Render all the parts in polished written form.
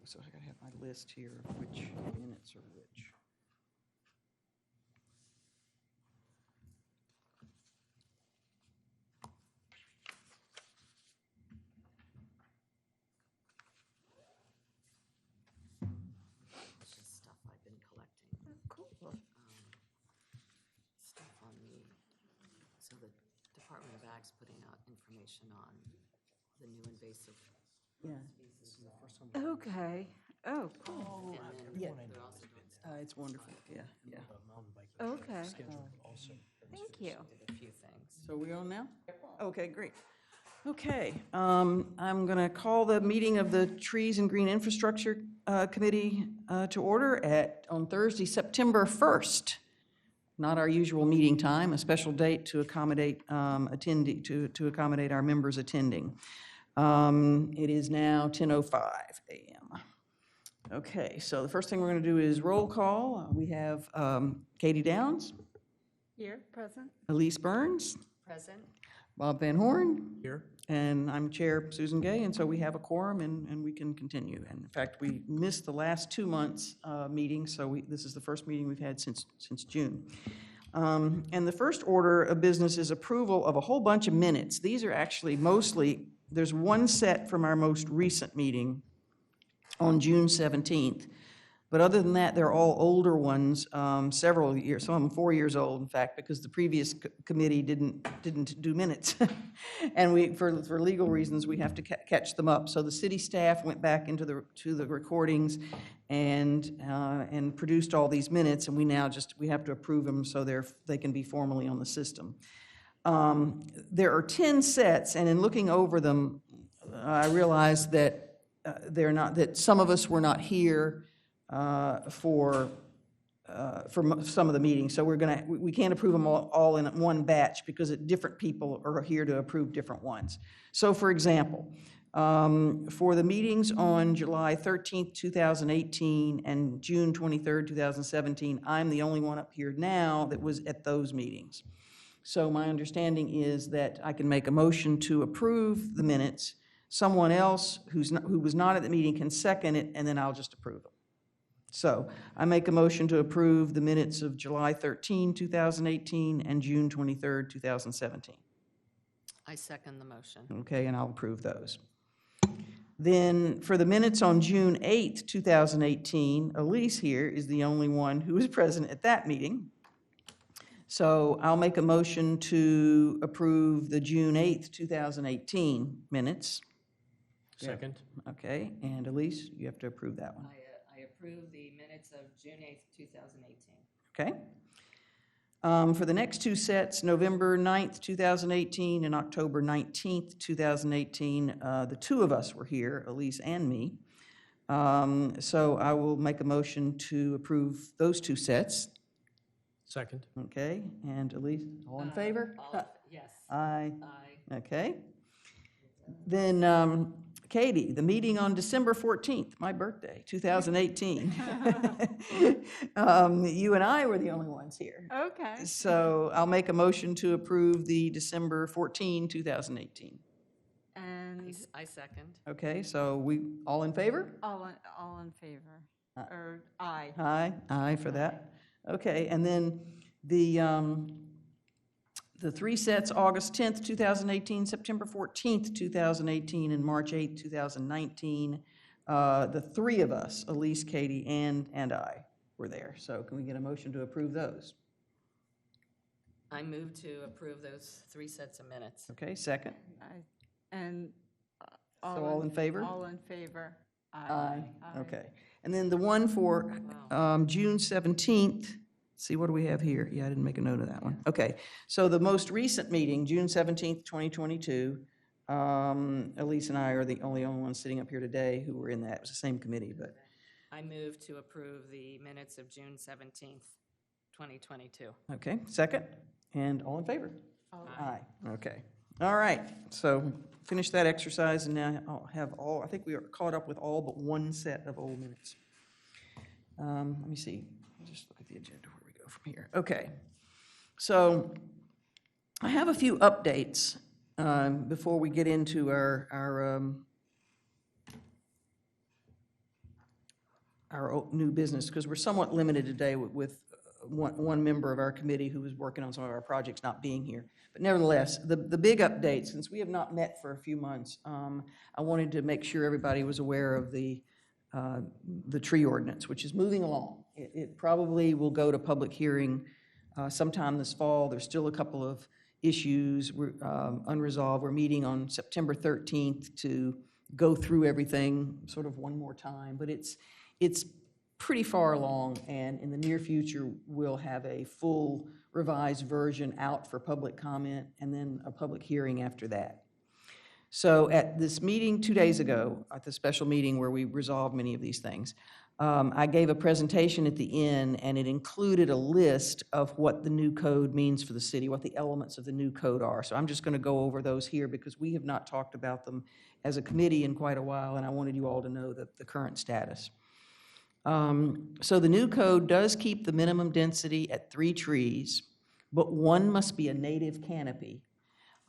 so I gotta have my list here of which minutes are which. This is stuff I've been collecting. Cool. Stuff on so the Department of Ag's putting out information on the new invasive Yeah. species. Okay. Oh, cool. And then Yeah. they're also doing stuff. It's wonderful, yeah, yeah. Okay. Also. Thank you. Did a few things. So are we on now? Okay, great. Okay, I'm going to call the meeting of the Trees and Green Infrastructure Committee to order on Thursday, September 1st. Not our usual meeting time, a special date to accommodate to accommodate our members attending. It is now 10:05 a.m. Okay, so the first thing we're going to do is roll call. We have Katie Downs, Here, present. Elise Burns, Present? Bob Van Horn, Here. and I'm Chair Susan Gay, and so we have a quorum and we can continue. And in fact, we missed the last 2 months' meetings, so this is the first meeting we've had since June. And the first order of business is approval of a whole bunch of minutes. These are actually mostly, there's one set from our most recent meeting on June 17th. But other than that, they're all older ones, several years, some of them 4 years old, in fact, because the previous committee didn't do minutes. And for legal reasons, we have to catch them up. So the city staff went back into the recordings and produced all these minutes, and we have to approve them so they can be formally on the system. There are 10 sets, and in looking over them, I realized that that some of us were not here for some of the meetings, so we can't approve them all in one batch because different people are here to approve different ones. So, for example, for the meetings on July 13th, 2018 and June 23rd, 2017, I'm the only one up here now that was at those meetings. So my understanding is that I can make a motion to approve the minutes. Someone else who was not at the meeting can second it, and then I'll just approve them. So I make a motion to approve the minutes of July 13, 2018 and June 23rd, 2017. I second the motion. Okay, and I'll approve those. Then for the minutes on June 8, 2018, Elise here is the only one who was present at that meeting. So I'll make a motion to approve the June 8, 2018 minutes. Second. Okay, and Elise, you have to approve that one. I approve the minutes of June 8th, 2018. Okay. For the next two sets, November 9th, 2018 and October 19th, 2018, the two of us were here, Elise and me. So I will make a motion to approve those two sets. Second. Okay, and Elise, all in favor? Yes. Aye. Aye. Okay. Then, Katie, the meeting on December 14th, my birthday, 2018. You and I were the only ones here. Okay. So I'll make a motion to approve the December 14, 2018. And I second. Okay, so all in favor? all in favor? Or aye? Aye for that. Okay, and then the three sets, August 10th, 2018, September 14th, 2018, and March 8th, 2019, the three of us, Elise, Katie, and I, were there. So can we get a motion to approve those? I move to approve those 3 sets of minutes. Okay, second. And So all in favor? all in favor? Aye. Okay. And then the one for June 17th, see, what do we have here? Yeah, I didn't make a note of that one. Okay, so the most recent meeting, June 17th, 2022, Elise and I are the only ones sitting up here today who were in that. It was the same committee, but, I move to approve the minutes of June 17th, 2022. okay, second. And all in favor? Aye. Okay. All right, so finish that exercise, and now I'll have I think we are caught up with all but one set of old minutes. Let me see, just look at the agenda where we go from here. Okay, so I have a few updates before we get into our new business, because we're somewhat limited today with one member of our committee who was working on some of our projects not being here. But nevertheless, the big update, since we have not met for a few months, I wanted to make sure everybody was aware of the tree ordinance, which is moving along. It probably will go to public hearing sometime this fall. There's still a couple of issues unresolved. We're meeting on September 13th to go through everything sort of one more time, but it's pretty far along, and in the near future, we'll have a full revised version out for public comment and then a public hearing after that. So at this meeting 2 days ago, at the special meeting where we resolved many of these things, I gave a presentation at the end, and it included a list of what the new code means for the city, what the elements of the new code are. So I'm just going to go over those here because we have not talked about them as a committee in quite a while, and I wanted you all to know the current status. So the new code does keep the minimum density at 3 trees, but one must be a native canopy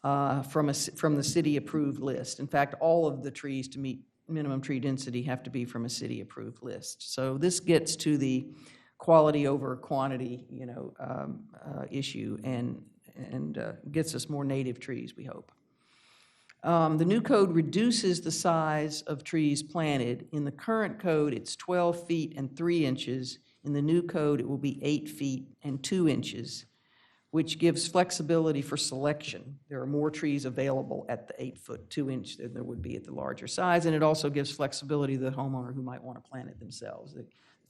from the city-approved list. In fact, all of the trees to meet minimum tree density have to be from a city-approved list. So this gets to the quality over quantity, issue and gets us more native trees, we hope. The new code reduces the size of trees planted. In the current code, it's 12 feet and 3 inches. In the new code, it will be 8 feet and 2 inches, which gives flexibility for selection. There are more trees available at the 8-foot, 2-inch than there would be at the larger size, and it also gives flexibility to the homeowner who might want to plant it themselves.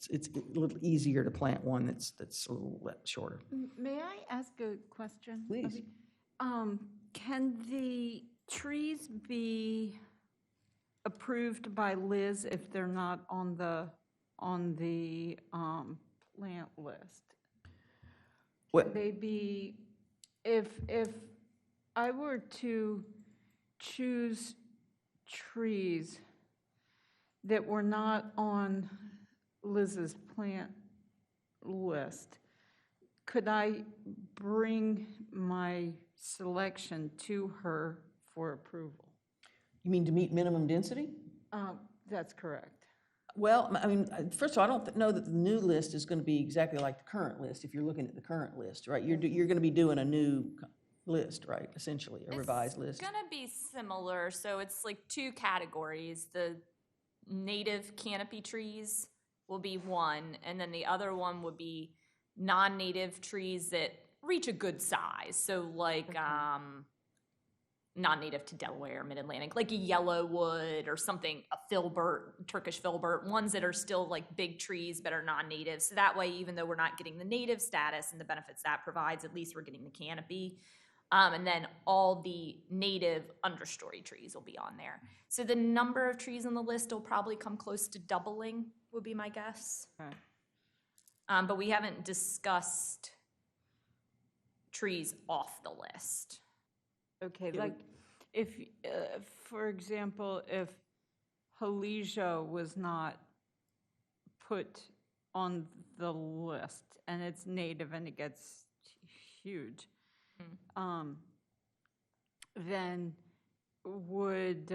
It's a little easier to plant one that's a little shorter. May I ask a question? Please. Can the trees be approved by Liz if they're not on the plant list? What? They be, if I were to choose trees that were not on Liz's plant list, could I bring my selection to her for approval? You mean to meet minimum density? That's correct. Well, I mean, first of all, I don't know that the new list is going to be exactly like the current list if you're looking at the current list, right? You're going to be doing a new list, right, essentially, a revised list. It's gonna be similar, so it's like 2 categories. The native canopy trees will be one, and then the other one would be non-native trees that reach a good size. So like non-native to Delaware, mid-Atlantic, like a yellowwood or something, a filbert, Turkish filbert, ones that are still like big trees but are non-native. So that way, even though we're not getting the native status and the benefits that provides, at least we're getting the canopy. And then all the native understory trees will be on there. So the number of trees on the list will probably come close to doubling, would be my guess. Okay. But we haven't discussed trees off the list. Okay, like if, for example, if Halesia was not put on the list and it's native and it gets huge, then would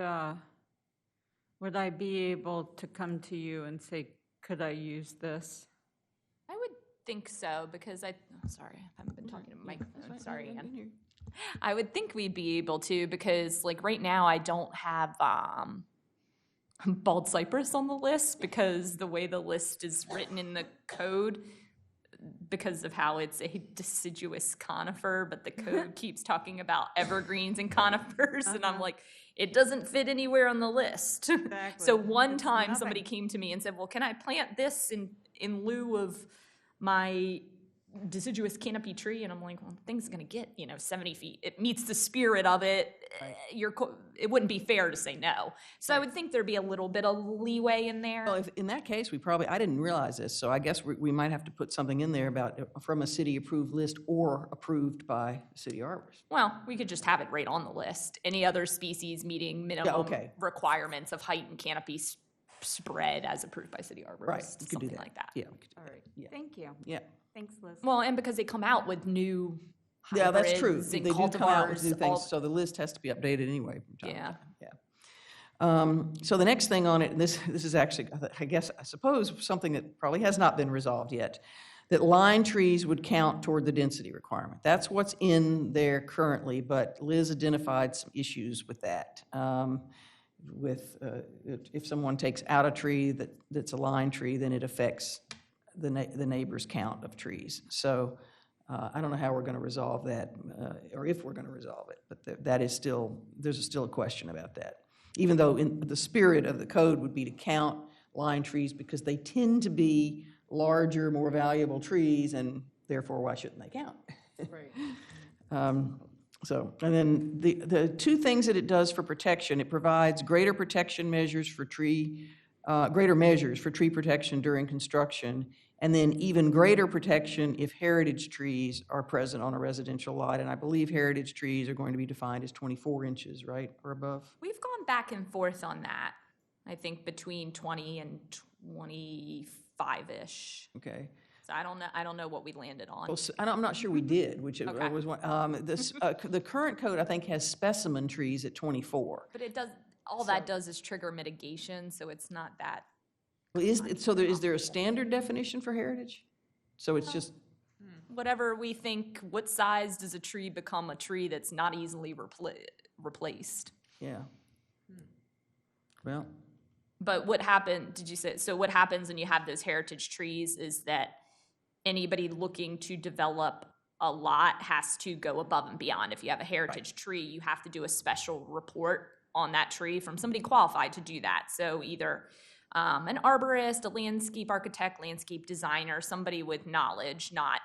I be able to come to you and say, could I use this? I would think so, because sorry, I haven't been talking to my microphone, sorry again. I would think we'd be able to, because like right now I don't have bald cypress on the list because the way the list is written in the code, because of how it's a deciduous conifer, but the code keeps talking about evergreens and conifers, and I'm like, it doesn't fit anywhere on the list. Exactly. So one It's time nothing. somebody came to me and said, well, can I plant this in lieu of my deciduous canopy tree? And I'm like, well, the thing's gonna get 70 feet. It meets the spirit of it. Right. It wouldn't be fair to say no. So I would think there'd be a little bit of leeway in there. Well, if, in that case, I didn't realize this, so I guess we might have to put something in there about from a city-approved list or approved by city arborist. Well, we could just have it right on the list. Any other species meeting minimum okay. requirements of height and canopy spread as approved by city arborists. Right, you could do something that. like that. Yeah, we could do All right, Yeah. thank you. yeah. Thanks, Liz. Well, and because they come out with new Yeah, that's true. hybrids They and do come out with new cultivars, things, so the list has to be updated anyway from time to Yeah. time. So the next thing on it, and this is actually, I suppose, something that probably has not been resolved yet, that line trees would count toward the density requirement. That's what's in there currently, but Liz identified some issues with that. If someone takes out a tree that's a line tree, then it affects the neighbor's count of trees. So I don't know how we're going to resolve that, or if we're going to resolve it, but that is still, there's still a question about that. Even though in the spirit of the code would be to count line trees because they tend to be larger, more valuable trees, and therefore why shouldn't they count? Right. And then the two things that it does for protection, it provides greater protection measures for greater measures for tree protection during construction, and then even greater protection if heritage trees are present on a residential lot. And I believe heritage trees are going to be defined as 24 inches, right, or above? We've gone back and forth on that, I think between 20 and 25-ish. Okay. So I don't know what we landed on. Well, I'm not sure we did, which Okay. was one. The current code, I think, has specimen trees at 24. But it does, all that does is trigger mitigation, so it's not that. Well, is there a standard definition for heritage? So it's just, Whatever we think, what size does a tree become a tree that's not easily replaced? yeah. Well, But what happened, did you say, so what happens when you have those heritage trees is that anybody looking to develop a lot has to go above and beyond. If you have a heritage tree, you have to do a special report on that tree from somebody qualified to do that. So either an arborist, a landscape architect, landscape designer, somebody with knowledge, not,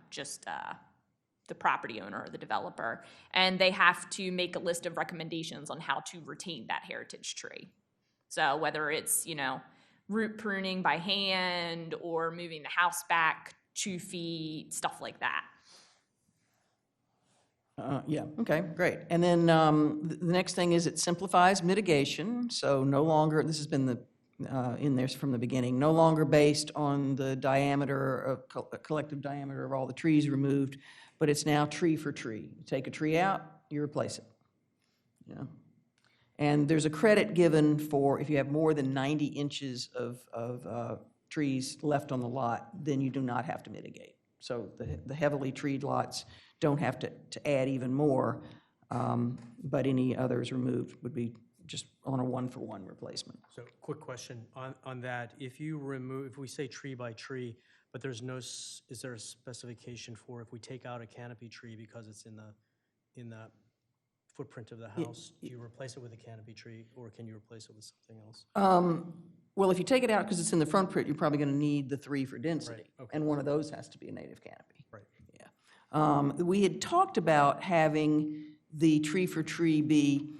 just the property owner or the developer. And they have to make a list of recommendations on how to retain that heritage tree. So whether it's, root pruning by hand or moving the house back 2 feet, stuff like that. yeah, okay, great. And then the next thing is it simplifies mitigation. So no longer, this has been in there from the beginning, no longer based on the diameter, collective diameter of all the trees removed, but it's now tree for tree. You take a tree out, you replace it. Yeah. And there's a credit given for if you have more than 90 inches of trees left on the lot, then you do not have to mitigate. So the heavily treed lots don't have to add even more, but any others removed would be just on a one-for-one replacement. So quick question on that. If we say tree by tree, but there's is there a specification for if we take out a canopy tree because it's in the footprint of the house, do you replace it with a canopy tree, or can you replace it with something else? Well, if you take it out because it's in the front print, you're probably going to need the 3 for density. Right, okay. And one of those has to be a native canopy. Right. Yeah. We had talked about having the tree for tree be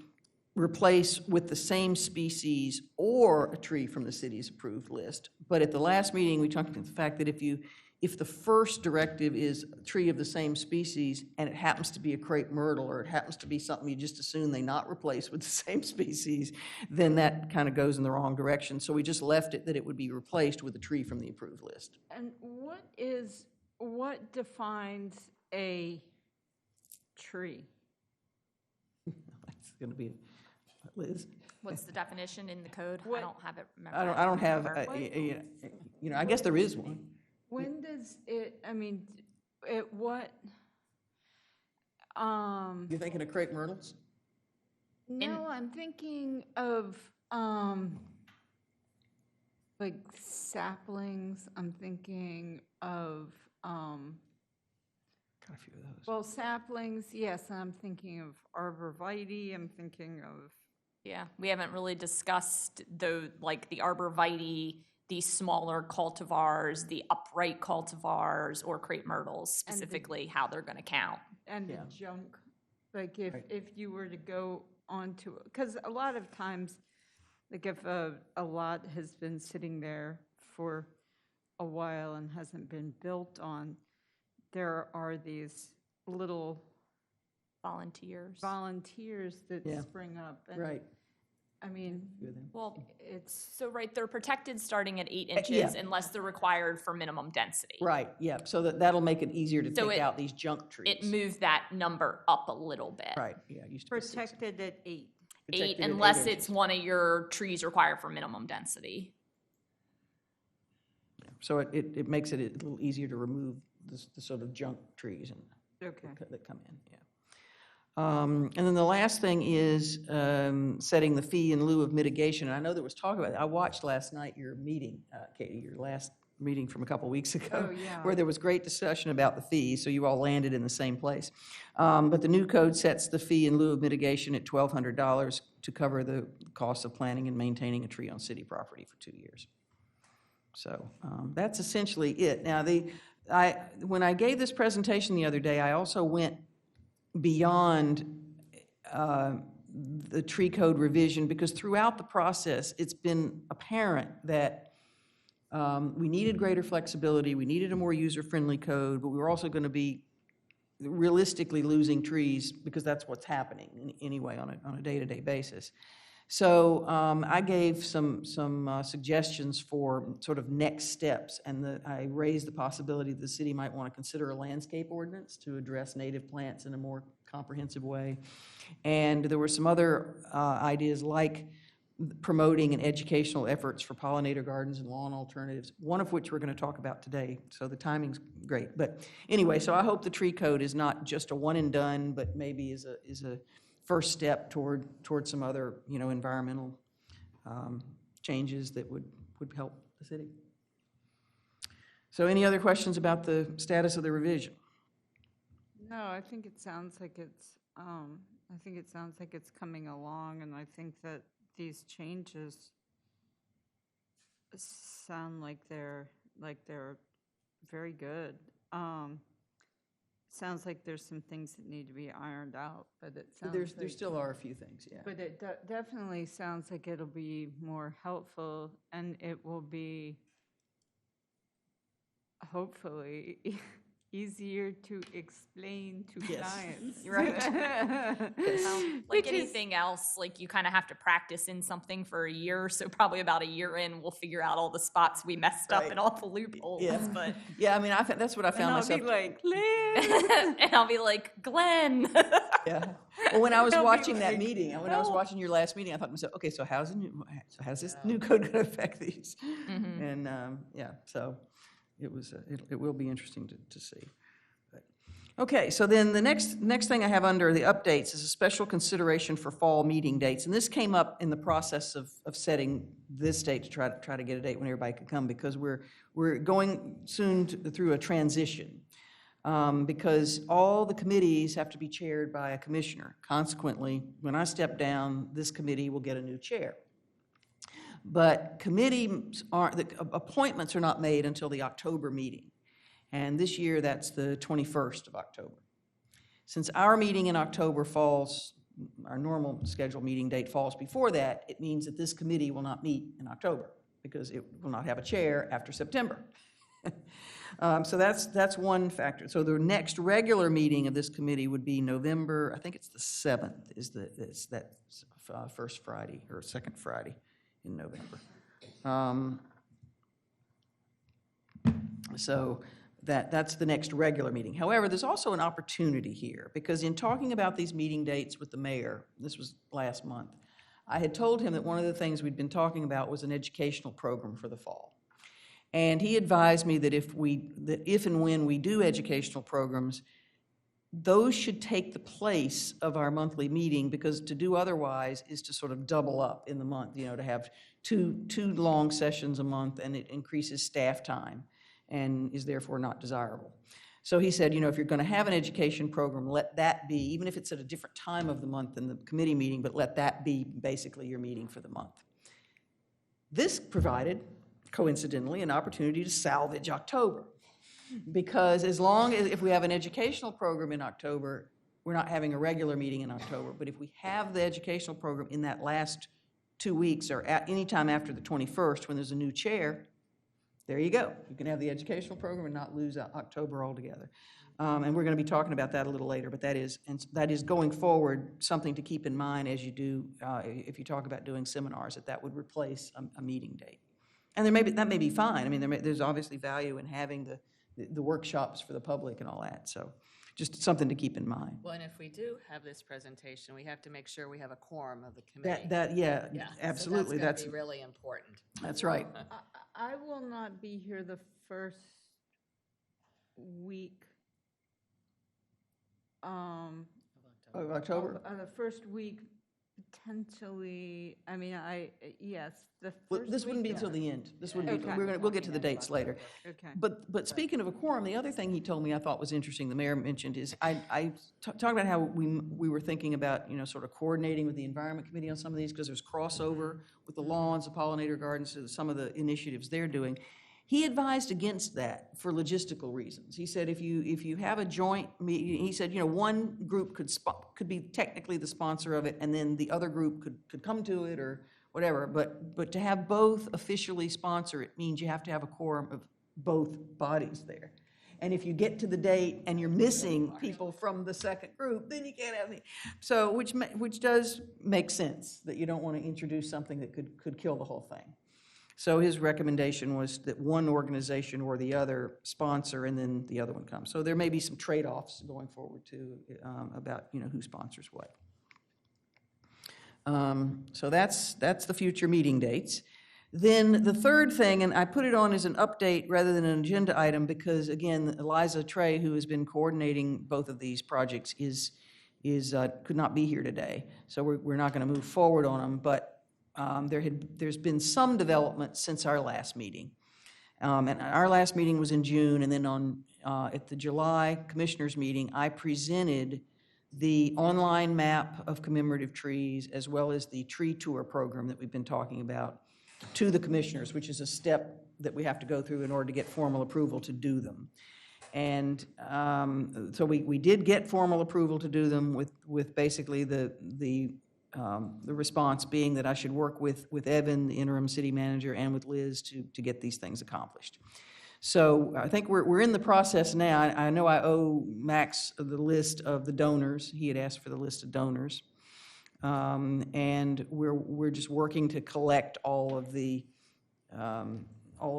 replaced with the same species or a tree from the city's approved list. But at the last meeting, we talked about the fact that if the first directive is a tree of the same species and it happens to be a crape myrtle or it happens to be something you just assume they not replace with the same species, then that kind of goes in the wrong direction. So we just left it that it would be replaced with a tree from the approved list. And what defines a tree? That's going to be, Liz? What's the definition in the code? I What- don't have it memorized. I don't have, What? I guess there is one. When does it, what, You're thinking of crape myrtles? no, I'm thinking of, like saplings, I'm thinking of, Got a few of those. well, saplings, yes, and I'm thinking of arborvitae, I'm thinking of, Yeah, we haven't really discussed the arborvitae, the smaller cultivars, the upright cultivars, or crepe myrtles, specifically how they're gonna count. and the Yeah. junk. Like Right. if you were to go onto, because a lot of times, like if a lot has been sitting there for a while and hasn't been built on, there are these little Volunteers. volunteers that Yeah. spring up. And, Right. I mean, Few of them. Well, they're protected starting at 8 yeah. inches unless they're required for minimum density. Right, yeah, so that'll make it easier to So take it- out these junk trees. It moved that number up a little bit. Right, yeah, it used to be 6. protected at 8. 8 at unless 8 it's inches. one of your trees required for minimum density. So it makes it a little easier to remove the sort of junk trees Okay. that come in, yeah. And then the last thing is setting the fee in lieu of mitigation. And I know there was talk about it. I watched last night your meeting, Katie, your last meeting from a couple weeks ago, Oh, yeah. where there was great discussion about the fee, so you all landed in the same place. But the new code sets the fee in lieu of mitigation at $1,200 to cover the cost of planting and maintaining a tree on city property for 2 years. So that's essentially it. Now, when I gave this presentation the other day, I also went beyond the tree code revision, because throughout the process, it's been apparent that we needed greater flexibility, we needed a more user-friendly code, but we were also going to be realistically losing trees, because that's what's happening anyway on a day-to-day basis. So I gave some suggestions for sort of next steps, and I raised the possibility that the city might want to consider a landscape ordinance to address native plants in a more comprehensive way. And there were some other ideas like promoting and educational efforts for pollinator gardens and lawn alternatives, one of which we're going to talk about today, so the timing's great. But anyway, so I hope the tree code is not just a one and done, but maybe is a first step toward some other, environmental changes that would help the city. So any other questions about the status of the revision? No, I think it sounds like it's, coming along, and I think that these changes sound like they're very good. Sounds like there's some things that need to be ironed out, but it sounds There like, still are a few things, yeah. but it definitely sounds like it'll be more helpful, and it will be hopefully easier to explain to Yes, clients. you're right. Like Which is- anything else, like you kind of have to practice in something for a year. So probably about a year in, we'll figure out all the spots we messed up Right. and all the loopholes. Yeah. But Yeah, I mean, that's what I And found I'll myself. be like, Liz. and I'll be like, Glenn. Yeah. Well, when I was I'll be watching that like, meeting, when I was "Help." watching your last meeting, I thought to myself, okay, so how's this new code going to affect these? And yeah, so it will be interesting to see. But, okay, so then the next thing I have under the updates is a special consideration for fall meeting dates, and this came up in the process of setting this date to try to get a date when everybody could come, because we're going soon through a transition. Because all the committees have to be chaired by a commissioner. Consequently, when I step down, this committee will get a new chair. But the appointments are not made until the October meeting. And this year, that's the 21st of October. Since our meeting in October our normal scheduled meeting date falls before that, it means that this committee will not meet in October, because it will not have a chair after September. So that's one factor. So the next regular meeting of this committee would be November, I think it's the 7th, is that first Friday or second Friday in November. So that's the next regular meeting. However, there's also an opportunity here, because in talking about these meeting dates with the mayor, this was last month, I had told him that one of the things we'd been talking about was an educational program for the fall. And he advised me that if and when we do educational programs, those should take the place of our monthly meeting, because to do otherwise is to sort of double up in the month, to have two long sessions a month, and it increases staff time and is therefore not desirable. So he said, if you're going to have an education program, let that be, even if it's at a different time of the month than the committee meeting, but let that be basically your meeting for the month. This provided, coincidentally, an opportunity to salvage October, because if we have an educational program in October, we're not having a regular meeting in October. But if we have the educational program in that last 2 weeks or at any time after the 21st, when there's a new chair, there you go. You can have the educational program and not lose October altogether. And we're going to be talking about that a little later, but that is going forward something to keep in mind as you do, if you talk about doing seminars, that would replace a meeting date. And that may be fine. I mean, there's obviously value in having the workshops for the public and all that. So just something to keep in mind. Well, and if we do have this presentation, we have to make sure we have a quorum of the committee. Yeah, Yeah, absolutely, So that's going to be really important. that's right. I will not be here the first week. Of October? The first week, potentially, I mean, yes, the Well, first this wouldn't be week, until the end. This wouldn't be, Okay. we'll get to the dates later. Okay. But speaking of a quorum, the other thing he told me I thought was interesting, the mayor mentioned, is I talked about how we were thinking about, sort of coordinating with the Environment Committee on some of these, because there's crossover with the lawns, the pollinator gardens, some of the initiatives they're doing. He advised against that for logistical reasons. He said if you have a joint meeting, he said, one group could be technically the sponsor of it, and then the other group could come to it or whatever. But to have both officially sponsor it means you have to have a quorum of both bodies there. And if you get to the date and you're missing people from the second group, then you can't have any. So, which does make sense, that you don't want to introduce something that could kill the whole thing. So his recommendation was that one organization or the other sponsor, and then the other one comes. So there may be some trade-offs going forward too, about who sponsors what. So that's the future meeting dates. Then the third thing, and I put it on as an update rather than an agenda item, because again, Eliza Trey, who has been coordinating both of these projects, could not be here today. So we're not going to move forward on them, but there's been some development since our last meeting. And our last meeting was in June, and then at the July Commissioners meeting, I presented the online map of commemorative trees, as well as the tree tour program that we've been talking about, to the Commissioners, which is a step that we have to go through in order to get formal approval to do them. And so we did get formal approval to do them with basically the response being that I should work with Evan, the interim city manager, and with Liz to get these things accomplished. So I think we're in the process now. I know I owe Max the list of the donors. He had asked for the list of donors. And we're just working to collect all of the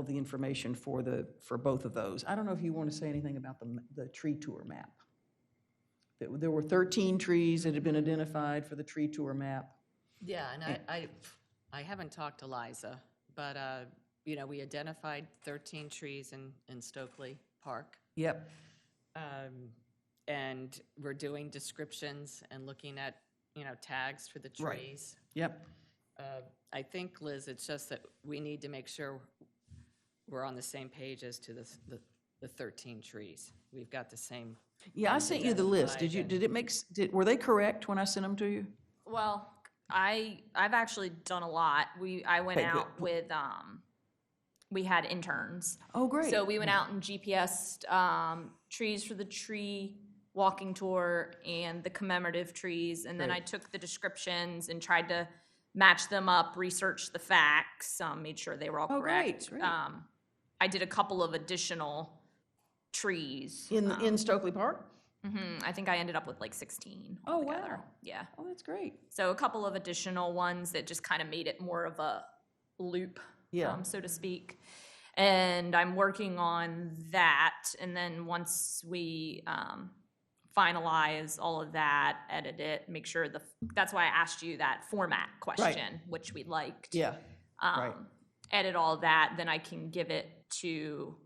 information for both of those. I don't know if you want to say anything about the tree tour map. There were 13 trees that had been identified for the tree tour map. Yeah, and I haven't talked to Liza, but, we identified 13 trees in Stokely Park. Yep. And we're doing descriptions and looking at, tags for the Right. trees. Yep. I think, Liz, it's just that we need to make sure we're on the same page as to the 13 trees. We've got the same. Yeah, I sent you the list. Were they correct when I sent them to you? Well, I've actually done a lot. I went Okay, out with, we had interns. Oh, great. So we went out and GPS'd trees for the tree walking tour and the commemorative trees. And then I Great. took the descriptions and tried to match them up, research the facts, made sure they were all Oh, correct. great. I did a couple of additional trees. In Stokely Park? I think I ended up with like 16 Oh, altogether. wow. Yeah. Oh, that's great. So a couple of additional ones that just kind of made it more of a loop, Yeah. so to speak. And I'm working on that. And then once we finalize all of that, edit it, make sure that's why I asked you that format question, which we liked. Yeah. Right. Edit all of that, then I can give it to,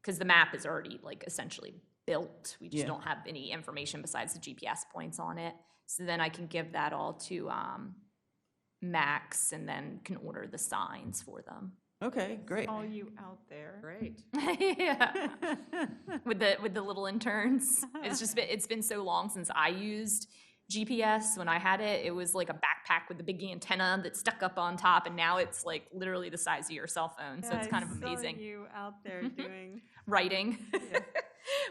because the map is already like essentially built. We just Yeah. don't have any information besides the GPS points on it. So then I can give that all to Max, and then can order the signs for them. Okay, great. All you out there. Great. Yeah. with the little interns. It's been so long since I used GPS. When I had it, it was like a backpack with a big antenna that stuck up on top, and now it's like literally the size of your cell phone. So it's kind of amazing. I saw you out there doing. Writing.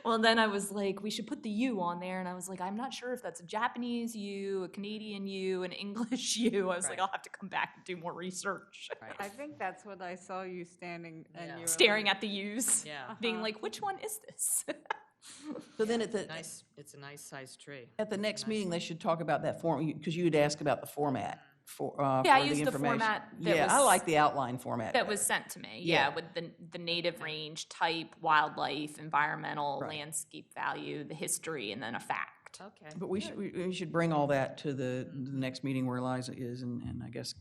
Well, then I was like, we should put the U on there. And I was like, I'm not sure if that's a Japanese U, a Canadian U, an English U. I was like, Right. I'll have to come back and do more research. I think that's what I saw you standing and Yeah. you were Staring like, at the U's. Yeah. Being like, which one is this? So then It's a nice sized tree. at the next meeting, they should talk about that form, because you had asked about the format Yeah, I for the used the information. format that Yeah, I was- like the outline format. That was sent to me, Yeah. yeah, with the native range, type, wildlife, environmental, Right. landscape value, the history, and then a fact. Okay. But we should bring all that to the next meeting where Eliza is, and I guess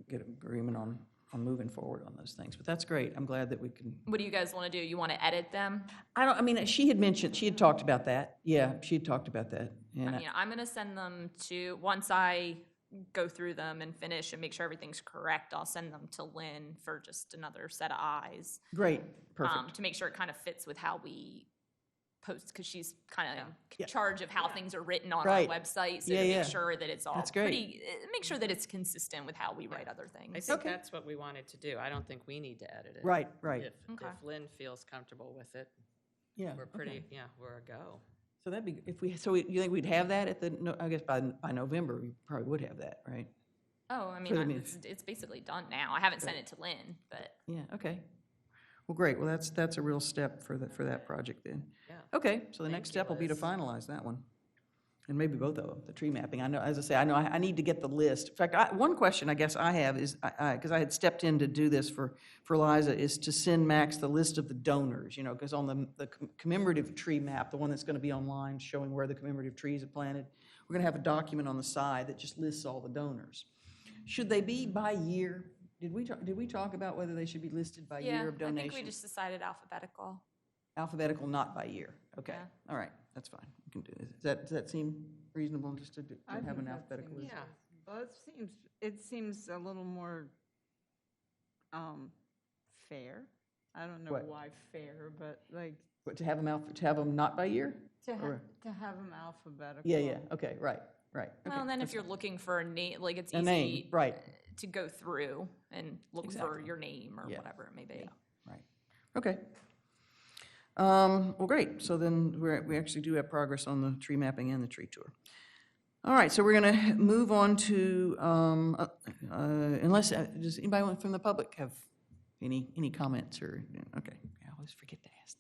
get agreement on moving forward on those things. But that's great. I'm glad that we can. What do you guys want to do? You want to edit them? I mean, she had talked about that. Yeah, she had talked about that. And I mean, I'm going to send them to, once I go through them and finish and make sure everything's correct, I'll send them to Lynn for just another set of eyes. great, perfect. To make sure it kind of fits with how we post, because she's kind of Yeah. in charge of how things are written on Right. our website. So Yeah, to yeah. make sure that it's all That's great. pretty, make sure that it's consistent with how we write other I things. think Okay. that's what we wanted to do. I don't think we need to edit it. Right, right. Okay. If Lynn feels comfortable with it, Yeah. we're okay. pretty, yeah, we're a go. So that'd be, you think we'd have that at the, I guess by November, we probably would have that, right? Oh, I For mean, the meeting. it's basically done now. I haven't sent it to Lynn, but Yeah, okay. Well, great. Well, that's a real step for that project then. Yeah. Okay, so the Thank next you, step will be to Liz. finalize that one. And maybe both of them, the tree mapping. I know, as I say, I need to get the list. In fact, one question I guess I have is, because I had stepped in to do this for Liza, is to send Max the list of the donors, because on the commemorative tree map, the one that's going to be online showing where the commemorative trees are planted, we're going to have a document on the side that just lists all the donors. Should they be by year? Did we talk about whether they should be listed by yeah, year of I donation? think we just decided alphabetical. Alphabetical, not by year. Okay, Yeah. all right, that's fine. We can do this. Does that seem reasonable just to I have think an that alphabetical seems- list? Yeah. Well, it seems a little more fair. I don't know What? why fair, but like But to have them not by year? to Or- have them alphabetical. Yeah, okay, right. Well, okay, and then if that's you're fine. looking for a name, like it's A easy name, right, to go through and look for Exactly. your name or Yeah. whatever it may be. right. Okay. Well, great. So then we actually do have progress on the tree mapping and the tree tour. All right, so we're going to move on to, unless, does anybody from the public have any comments or, okay, I always forget to ask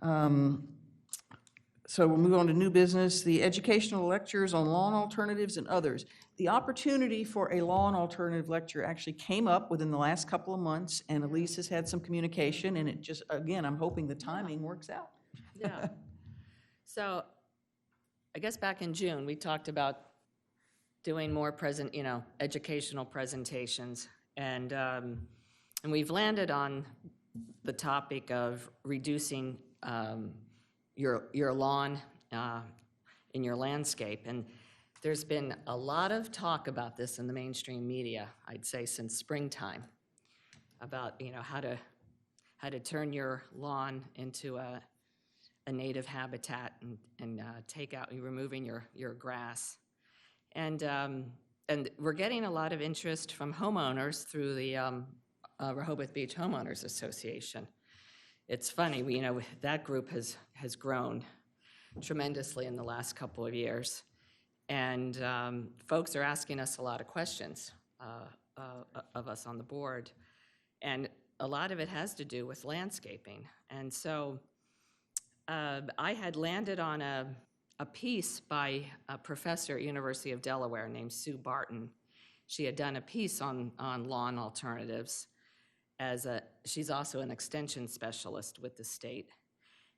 that. So we'll move on to new business, the educational lectures on lawn alternatives and others. The opportunity for a lawn alternative lecture actually came up within the last couple of months, and Elise has had some communication, and it just, again, I'm hoping the timing works out. Yeah. So I guess back in June, we talked about doing more educational presentations. And we've landed on the topic of reducing your lawn in your landscape. And there's been a lot of talk about this in the mainstream media, I'd say since springtime, about how to turn your lawn into a native habitat and removing your grass. And we're getting a lot of interest from homeowners through the Rehoboth Beach Homeowners Association. It's funny, that group has grown tremendously in the last couple of years. And folks are asking us a lot of questions of us on the board. And a lot of it has to do with landscaping. And so I had landed on a piece by a professor at University of Delaware named Sue Barton. She had done a piece on lawn alternatives. She's also an extension specialist with the state.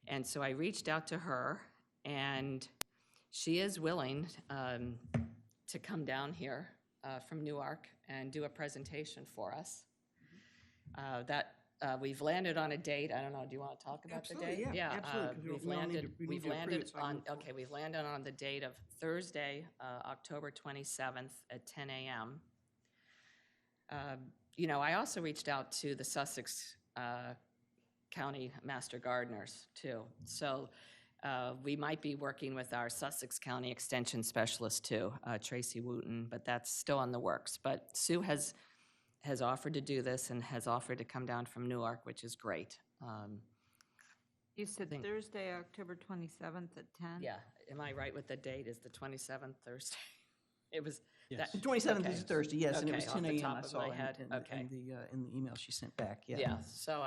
And so I reached out to her, and she is willing to come down here from Newark and do a presentation for us. We've landed on a date. I don't know, do you want to talk about the date? Absolutely, yeah, absolutely, 'cause We've we all need landed, to- we need we've to approve landed it so I can on, move forward. okay, we've landed on the date of Thursday, October 27th at 10 a.m. I also reached out to the Sussex County Master Gardeners, too. So we might be working with our Sussex County Extension Specialist, too, Tracy Wooten, but that's still in the works. But Sue has offered to do this and has offered to come down from Newark, which is great. You said think- Thursday, October 27th at 10? Yeah, am I right with the date? Is the 27th Thursday? It was. Yes. The 27th Okay. is Thursday, yes, and it was Okay, 10 off the a.m. top I of saw my in head, in okay. the email she sent back, yeah. Yeah, so,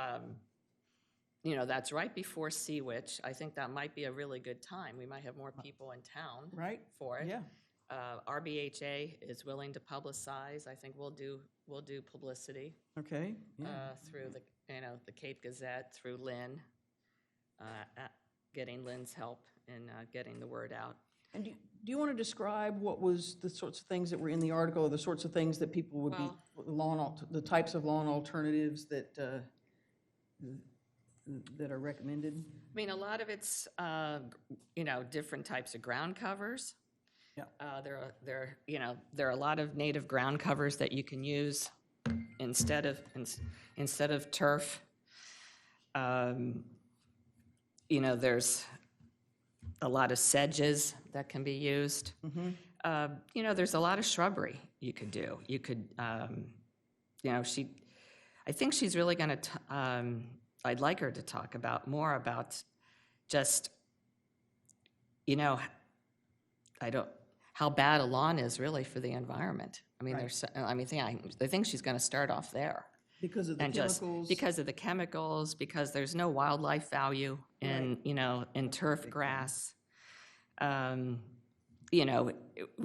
that's right before Sea Witch. I think that might be a really good time. We might have more people in town Right? for it. Yeah. RBHA is willing to publicize. I think we'll do publicity Okay, yeah. through the Cape Gazette, through Lynn, getting Lynn's help in getting the word out. And do you want to describe what was the sorts of things that were in the article, or the sorts of things that people would be, the types of lawn alternatives that are recommended? I mean, a lot of it's, different types of ground covers. Yeah. There are a lot of native ground covers that you can use instead of turf. There's a lot of sedges that can be used. There's a lot of shrubbery you could do. You could, I think she's really going to, I'd like her to talk more about just, how bad a lawn is really for the environment. I mean, I think she's going to start off there. Because of the chemicals? Because of the chemicals, because there's no wildlife value in, in turf grass. We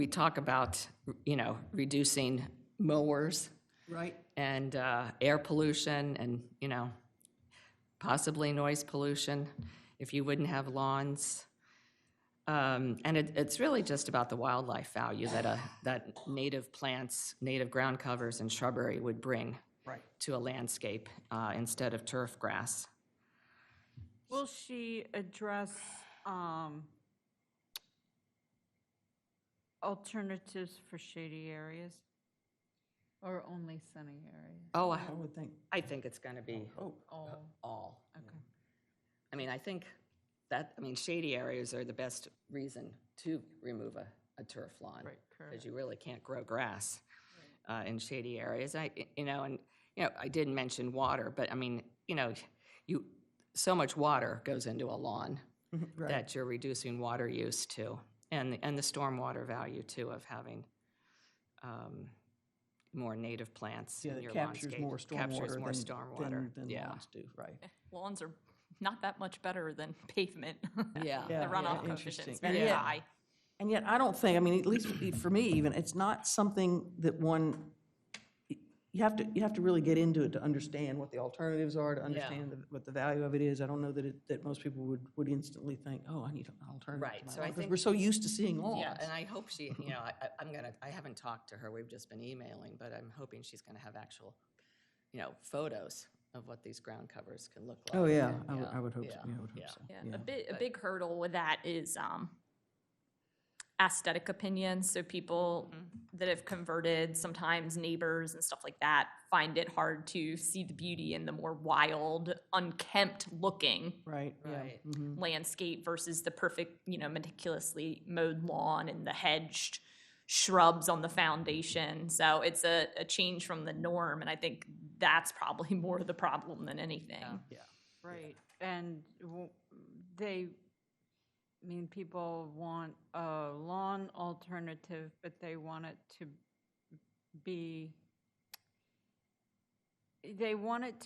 talk about, reducing mowers. Right. And air pollution and, possibly noise pollution if you wouldn't have lawns. And it's really just about the wildlife value that native plants, native ground covers and shrubbery would bring to a landscape instead of turf grass. Will she address alternatives for shady areas? Or only sunny areas? Oh, I would think. I think it's going to be all. Okay. I mean, I think shady areas are the best reason to remove a turf lawn. Right, correct. Because you really can't grow grass in shady areas. I didn't mention water, but I mean, so much water goes into a lawn that you're reducing water use too, and the stormwater value too of having more native plants in your landscape. Captures more stormwater than lawns do, right? Lawns are not that much better than pavement. Yeah. The runoff coefficient's interesting. very And yet- high. And yet, I don't think, I mean, at least for me even, it's not something that you have to really get into it to understand what the alternatives are, to understand what the value of it is. I don't know that most people would instantly think, oh, I need an alternative. Right, to my so lawn," I 'cause think- we're so used to seeing lawns. Yeah, and I hope she, I haven't talked to her, we've just been emailing, but I'm hoping she's gonna have actual, photos of what these ground covers can look like. Oh, yeah, I would hope so, yeah, yeah, I would hope yeah. so. Yeah, a big hurdle with that is aesthetic opinions. So people that have converted, sometimes neighbors and stuff like that, find it hard to see the beauty in the more wild, unkempt looking Right, yeah. Right. landscape versus the perfect, meticulously mowed lawn and the hedged shrubs on the foundation. So it's a change from the norm, and I think that's probably more the problem than anything. Yeah. Right, and people want a lawn alternative, but they want it to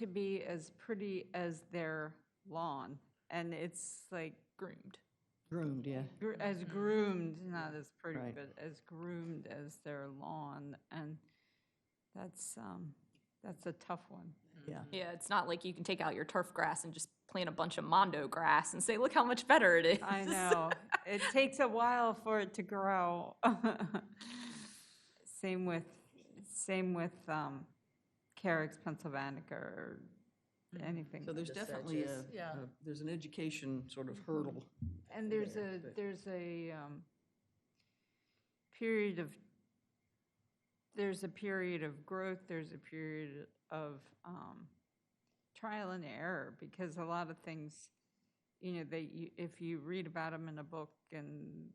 be as pretty as their lawn, and it's like Groomed, yeah. as groomed, not as pretty, Right. but as groomed as their lawn, and that's a tough one. Yeah. Yeah, it's not like you can take out your turf grass and just plant a bunch of mondo grass and say, look how much better it is. I know. It takes a while for it to grow. Same with Carex pennsylvanica or anything. So there's The definitely sedges, yeah. there's an education sort of hurdle. And there's a period of growth, there's a period of trial and error, because a lot of things, if you read about them in a book and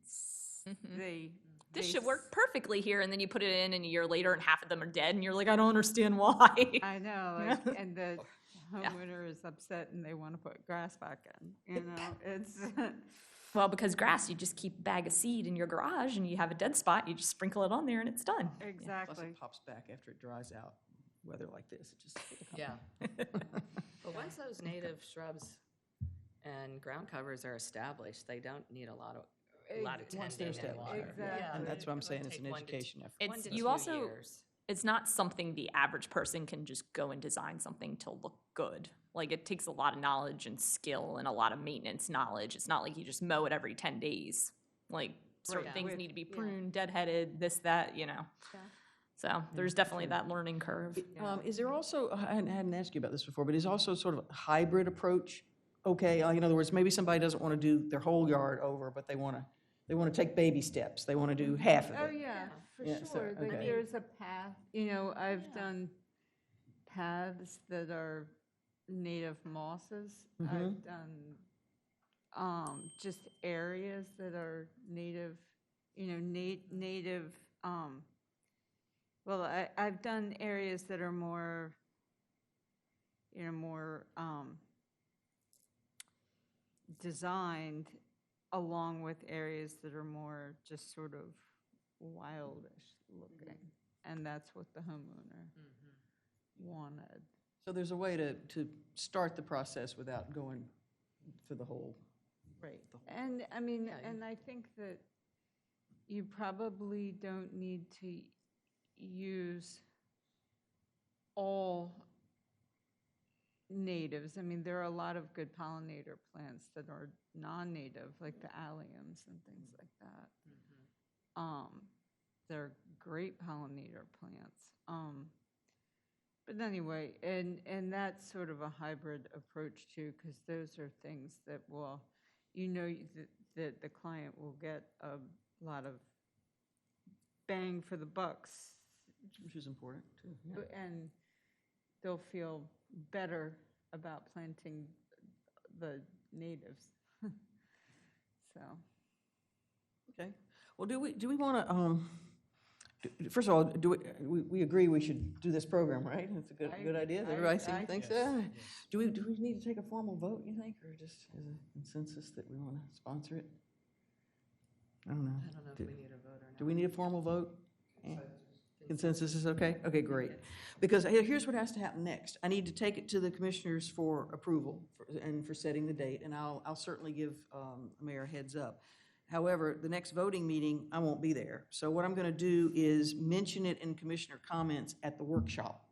This should work perfectly here, and then you put it in, and a year later, and half of them are dead, and you're like, I don't understand why. I know, and the homeowner is upset and they want to put grass back in, it's, Well, because grass, you just keep a bag of seed in your garage, and you have a dead spot, you just sprinkle it on there, and it's done. Plus exactly. it pops back after it dries out. Weather like this, it just. Yeah. But once those native shrubs and ground covers are established, they don't need a lot of, a lot of Once they're tending and water. established, Exactly. Yeah, And that's what I'm it saying, would it's take an 1 to education effort. It's- 1 to you 2 also- years. It's not something the average person can just go and design something to look good. Like, it takes a lot of knowledge and skill and a lot of maintenance knowledge. It's not like you just mow it every 10 days. Like, certain Right. things With- need to be yeah. pruned, deadheaded, this, that, you know. Yeah. So there's definitely that learning curve. Is there also, I hadn't asked you about this before, but is also sort of a hybrid approach okay? Like, in other words, maybe somebody doesn't want to do their whole yard over, but they want to take baby steps. They want to do half of Oh, it. yeah, for Yeah, so, sure. Like, okay. there's a path, I've done paths that are native mosses. I've done just areas that are native, native, well, I've done areas that are more, more designed along with areas that are more just sort of wildish looking. And that's what the homeowner wanted. So there's a way to start the process without going for the whole. Right. And, I mean, Yeah. and I think that you probably don't need to use all natives. I mean, there are a lot of good pollinator plants that are non-native, like the alliums and things like that. They're great pollinator plants. But anyway, and that's sort of a hybrid approach too, because those are things that will, that the client will get a lot of bang for the bucks, Which is important, too. Yeah. and they'll feel better about planting the natives. So, Okay. Well, do we want to, first of all, we agree we should do this program, right? It's a good idea. Everybody thinks that? Do we need to take a formal vote, you think, or just as a consensus that we want to sponsor it? I don't know. I don't know if we need a vote or not. Do we need a formal vote? Consensus is okay? Okay, great. Because here's what has to happen next. I need to take it to the commissioners for approval and for setting the date, and I'll certainly give Mayor a heads up. However, the next voting meeting, I won't be there. So what I'm going to do is mention it in commissioner comments at the workshop,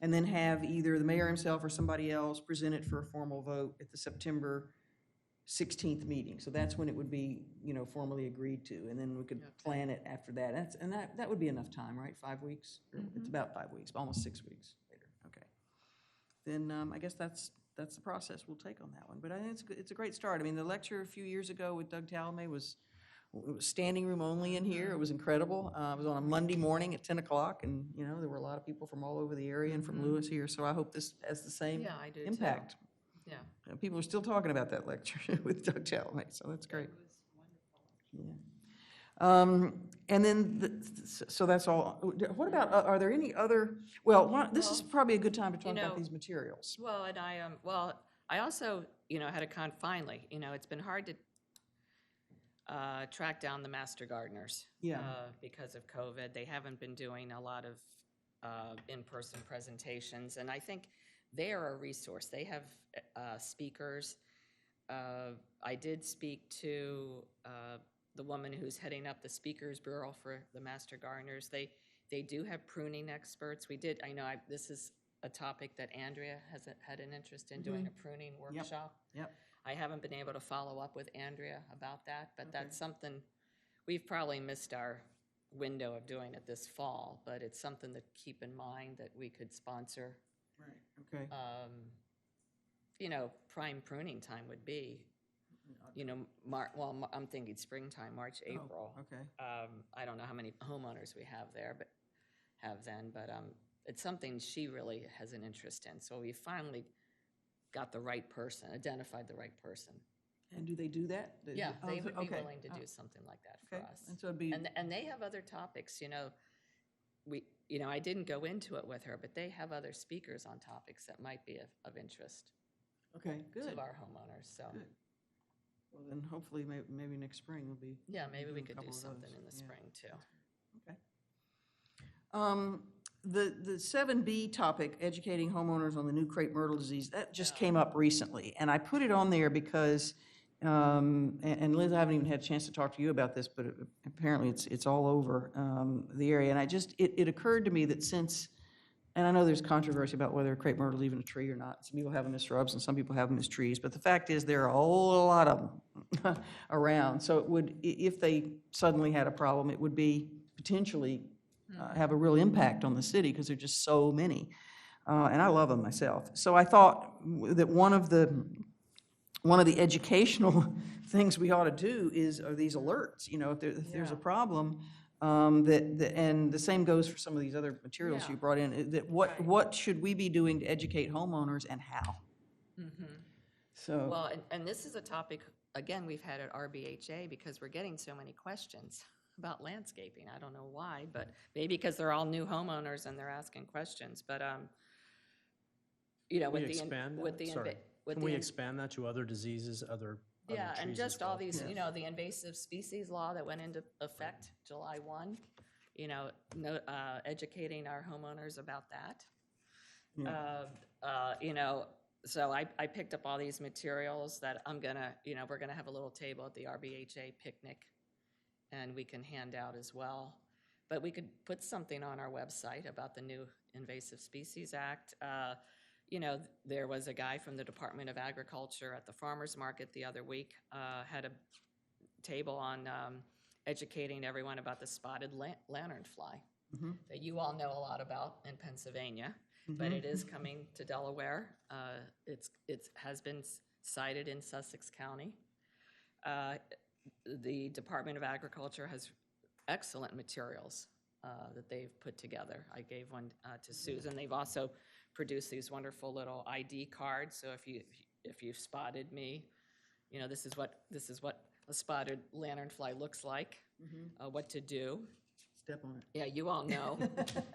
and then have either the mayor himself or somebody else present it for a formal vote at the September 16th meeting. So that's when it would be, formally agreed to, and then we could plan it after that. That would be enough time, right? 5 weeks? It's about 5 weeks, almost 6 weeks later. Okay. Then I guess that's the process we'll take on that one. But I think it's a great start. I mean, the lecture a few years ago with Doug Talamay was standing room only in here. It was incredible. It was on a Monday morning at 10 o'clock, and, there were a lot of people from all over the area and from Lewis here. So I hope this has the same Yeah, I do too. impact. Yeah. People are still talking about that lecture with Doug Talamay, so that's great. Yeah. And then, so that's all. What about, are there any other, this is probably a good time to talk about these materials. Well, and I also, had a finally, it's been hard to track down the master gardeners. Yeah. Because of COVID. They haven't been doing a lot of in-person presentations, and I think they are a resource. They have speakers. I did speak to the woman who's heading up the Speakers Bureau for the Master Gardeners. They do have pruning experts. This is a topic that Andrea has had an interest in doing a pruning workshop. Yep. I haven't been able to follow up with Andrea about that, but that's something, we've probably missed our window of doing it this fall, but it's something to keep in mind that we could sponsor. Right, okay. Prime pruning time would be, I'm thinking springtime, March, April. Okay. I don't know how many homeowners we have there, but it's something she really has an interest in. So we finally got the right person, identified the right person. And do they do that? Yeah, they would be Okay. willing to do something like that for Okay. us. And so it'd be, And they have other topics, I didn't go into it with her, but they have other speakers on topics that might be of interest okay, to good. our homeowners, so. Good. Well, then hopefully, maybe next spring we'll be. Yeah, maybe we doing a could do couple of something those. in the Yeah. spring, too. Okay. The 7B topic, educating homeowners on the new crape myrtle disease, that just came up recently. And I put it on there because And Liz, I haven't even had a chance to talk to you about this, but apparently it's all over the area. And it occurred to me that since, and I know there's controversy about whether a crepe myrtle is even a tree or not. Some people have them as shrubs and some people have them as trees. But the fact is there are a whole lot of them around. So it would, if they suddenly had a problem, it would be potentially have a real impact on the city because there are just so many. And I love them myself. So I thought that one of the educational things we ought to do are these alerts. You know, if there's a problem, and the same goes for some of these other materials you brought in, that what should we be doing to educate homeowners and how? So. Well, and this is a topic, again, we've had at RBHA because we're getting so many questions about landscaping. I don't know why, but maybe because they're all new homeowners and they're asking questions, but, you know, Can we expand that to other diseses, other yeah, trees and as just all well? these, you know, the invasive species law that went into effect July 1, you know, educating our homeowners about that. You know, so I picked up all these materials that I'm gonna, you know, we're gonna have a little table at the RBHA picnic and we can hand out as well. But we could put something on our website about the new Invasive Species Act. You know, there was a guy from the Department of Agriculture at the farmer's market the other week, had a table on educating everyone about the spotted lanternfly that you all know a lot about in Pennsylvania, but it is coming to Delaware. It has been cited in Sussex County. The Department of Agriculture has excellent materials that they've put together. I gave one to Susan. They've also produced these wonderful little ID cards. So if you've spotted me, you know, this is what a spotted lanternfly looks like. What to do. Step on it. Yeah, you all know.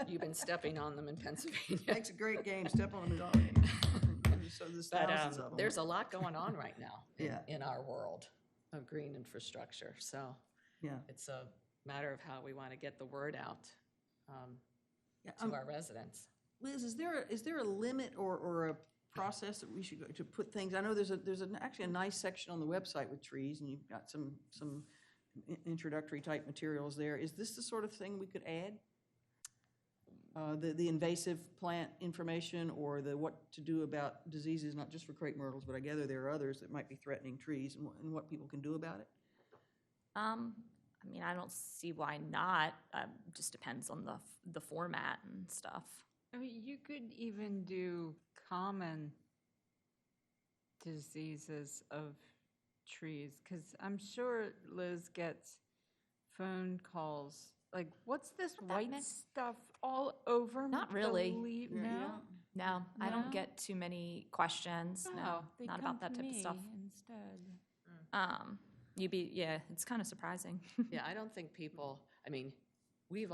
You've been stepping on them in Pennsylvania. Makes a great game. Step on it. So there's thousands of them. There's a lot going on right now Yeah. in our world of green infrastructure. So Yeah. it's a matter of how we want to get the word out to our residents. Liz, is there a limit or a process that we should go to put things? I know there's actually a nice section on the website with trees, and you've got some introductory type materials there. Is this the sort of thing we could add? The invasive plant information or the what to do about diseases, not just for crepe myrtles, but I gather there are others that might be threatening trees and what people can do about it? I mean, I don't see why not. Just depends on the format and stuff. I mean, you could even do common diseases of trees, because I'm sure Liz gets phone calls, like, what's this Not that white many. stuff all over? Not the really. leaf?" Yeah, No? No, I No? don't get too many questions. Oh, No, they not come about that to type of me stuff. Instead. Yeah, it's kind of surprising. Yeah, I don't think people, I mean, we've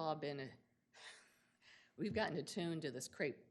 gotten attuned to this crepe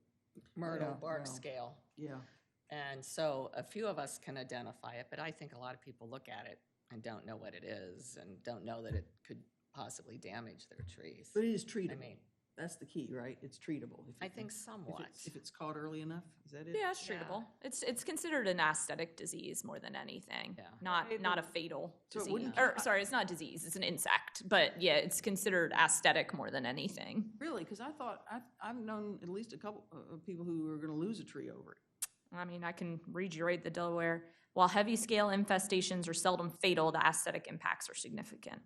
myrtle bark scale. Yeah. And so a few of us can identify it, but I think a lot of people look at it and don't know what it is and don't know that it could possibly damage their trees. But it is treatable. I mean, That's the key, right? It's treatable. I think somewhat. If it's caught early enough, is that it? Yeah, it's treatable. It's considered an aesthetic disease more than anything. Yeah. Not a fatal So it disease. wouldn't Or sorry, it's not a disease. It's an insect. But yeah, it's considered aesthetic more than anything. Really? Because I thought, I've known at least a couple of people who are going to lose a tree over it. I mean, I can read you right the Delaware. While heavy scale infestations are seldom fatal, the aesthetic impacts are significant.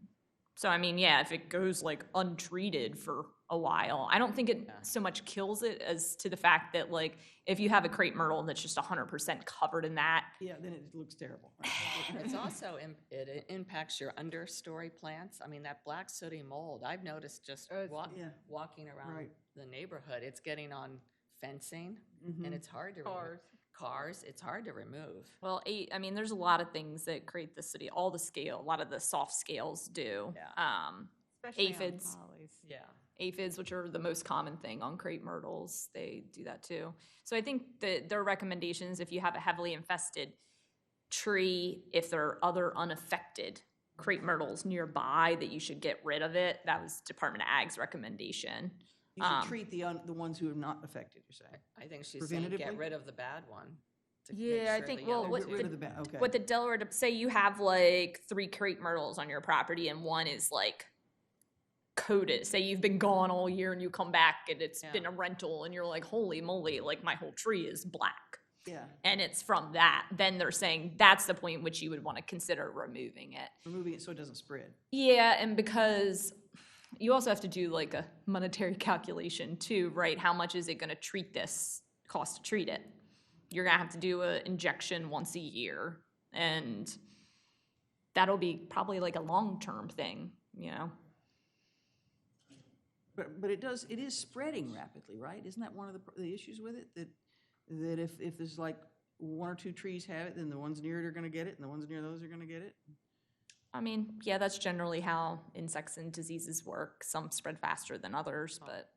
So, I mean, yeah, if it goes like untreated for a while, I don't think it so much kills it as to the fact that, like, if you have a crepe myrtle that's just 100% covered in that. Yeah, then it looks terrible. Right? It's also, it impacts your understory plants. I mean, that black sooty mold, I've noticed just yeah. walking around Right. the neighborhood, it's getting on fencing, and it's hard to cars, it's hard to remove. Well, I mean, there's a lot of things that create the city, all the scale, a lot of the soft scales do. Yeah. Especially on Aphids. hollies. Yeah. Aphids, which are the most common thing on crepe myrtles, they do that too. So I think that their recommendations, if you have a heavily infested tree, if there are other unaffected crepe myrtles nearby, that you should get rid of it. That was Department of Ag's recommendation. You should treat the ones who are not affected, you're saying. I think she's saying get Preventatively? rid of the bad one to make Yeah, I sure think, the well, other what two- Get rid the- of the okay. What the Delaware, say you have like 3 crepe myrtles on your property and one is like coated. Say you've been gone all year and you come back and it's Yeah. been a rental and you're like, holy moly, like my whole tree is black. Yeah, And it's from that, then they're saying that's the point in which you would want to consider removing it. removing it so it doesn't spread. Yeah, and because you also have to do like a monetary calculation too, right? How much is it going to cost to treat it? You're going to have to do an injection once a year, and that'll be probably like a long-term thing, you know? But it is spreading rapidly, right? Isn't that one of the issues with it? That if there's like 1 or 2 trees have it, then the ones near it are gonna get it, and the ones near those are gonna get it? I mean, yeah, that's generally how insects and diseases work. Some spread faster than others, but